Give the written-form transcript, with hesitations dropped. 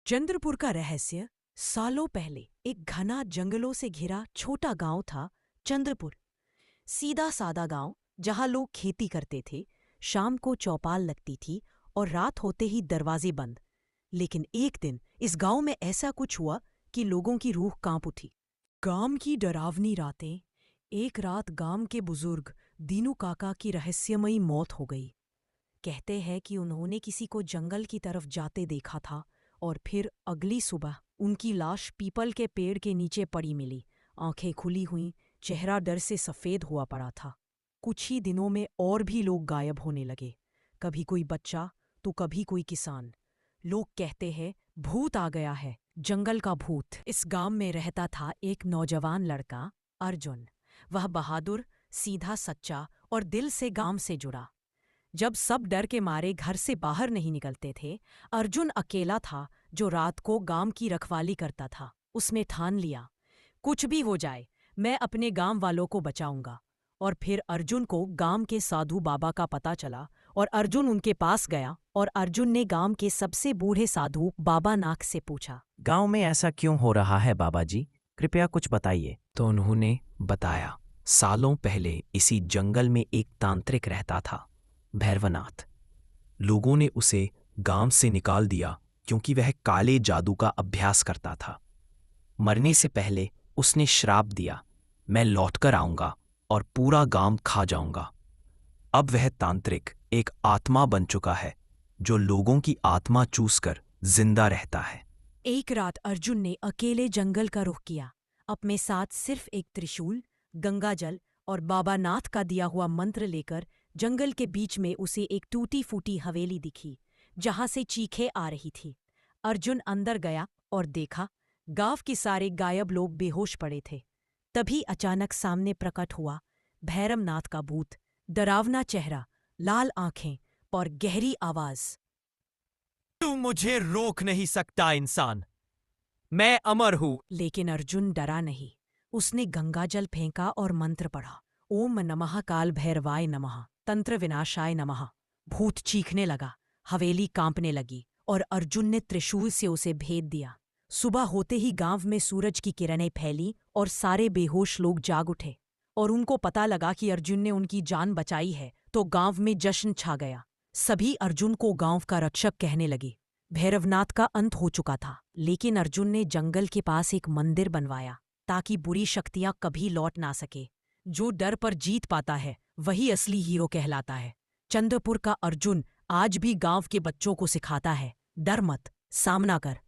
चंद्रपुर का रहस्य। सालों पहले एक घना जंगलों से घिरा छोटा गांव था चंद्रपुर। सीधा सादा गांव जहां लोग खेती करते थे। शाम को चौपाल लगती थी और रात होते ही दरवाजे बंद। लेकिन एक दिन इस गांव में ऐसा कुछ हुआ कि लोगों की रूह कांप उठी। गांव की डरावनी रातें। एक रात गांव के बुजुर्ग दीनू काका की रहस्यमयी मौत हो गई। कहते हैं कि उन्होंने किसी को जंगल की तरफ जाते देखा था और फिर अगली सुबह उनकी लाश पीपल के पेड़ के नीचे पड़ी मिली। आंखें खुली हुईं, चेहरा डर से सफ़ेद हुआ पड़ा था। कुछ ही दिनों में और भी लोग गायब होने लगे। कभी कोई बच्चा तो कभी कोई किसान। लोग कहते हैं भूत आ गया है, जंगल का भूत। इस गांव में रहता था एक नौजवान लड़का, अर्जुन। वह बहादुर, सीधा, सच्चा और दिल से गांव से जुड़ा। जब सब डर के मारे घर से बाहर नहीं निकलते थे, अर्जुन अकेला था जो रात को गांव की रखवाली करता था। उसने ठान लिया, कुछ भी हो जाए मैं अपने गांव वालों को बचाऊंगा। और फिर अर्जुन को गांव के साधु बाबा का पता चला और अर्जुन उनके पास गया और अर्जुन ने गांव के सबसे बूढ़े साधु बाबा नाग से पूछा, गांव में ऐसा क्यों हो रहा है बाबा जी, कृपया कुछ बताइए। तो उन्होंने बताया, सालों पहले इसी जंगल में एक तांत्रिक रहता था, भैरवनाथ। लोगों ने उसे गांव से निकाल दिया क्योंकि वह काले जादू का अभ्यास करता था। मरने से पहले उसने श्राप दिया, मैं लौटकर आऊंगा और पूरा गांव खा जाऊंगा। अब वह तांत्रिक एक आत्मा बन चुका है जो लोगों की आत्मा चूसकर जिंदा रहता है। एक रात अर्जुन ने अकेले जंगल का रुख किया। अपने साथ सिर्फ एक त्रिशूल, गंगाजल और बाबा नाथ का दिया हुआ मंत्र लेकर जंगल के बीच में उसे एक टूटी फूटी हवेली दिखी जहां से चीखें आ रही थी। अर्जुन अंदर गया और देखा गांव के सारे गायब लोग बेहोश पड़े थे। तभी अचानक सामने प्रकट हुआ भैरवनाथ का भूत। डरावना चेहरा, लाल आंखें और गहरी आवाज। तू मुझे रोक नहीं सकता इंसान, मैं अमर हूं। लेकिन अर्जुन डरा नहीं। उसने गंगाजल फेंका और मंत्र पढ़ा, ओम नमः काल भैरवाय नमः, तंत्र विनाशाय नमः। भूत चीखने लगा, हवेली कांपने लगी और अर्जुन ने त्रिशूल से उसे भेद दिया। सुबह होते ही गांव में सूरज की किरणें फैली और सारे बेहोश लोग जाग उठे। और उनको पता लगा कि अर्जुन ने उनकी जान बचाई है तो गांव में जश्न छा गया। सभी अर्जुन को गांव का रक्षक कहने लगे। भैरवनाथ का अंत हो चुका था, लेकिन अर्जुन ने जंगल के पास एक मंदिर बनवाया ताकि बुरी शक्तियां कभी लौट ना सके। जो डर पर जीत पाता है वही असली हीरो कहलाता है। चंद्रपुर का अर्जुन आज भी गांव के बच्चों को सिखाता है, डर मत, सामना कर।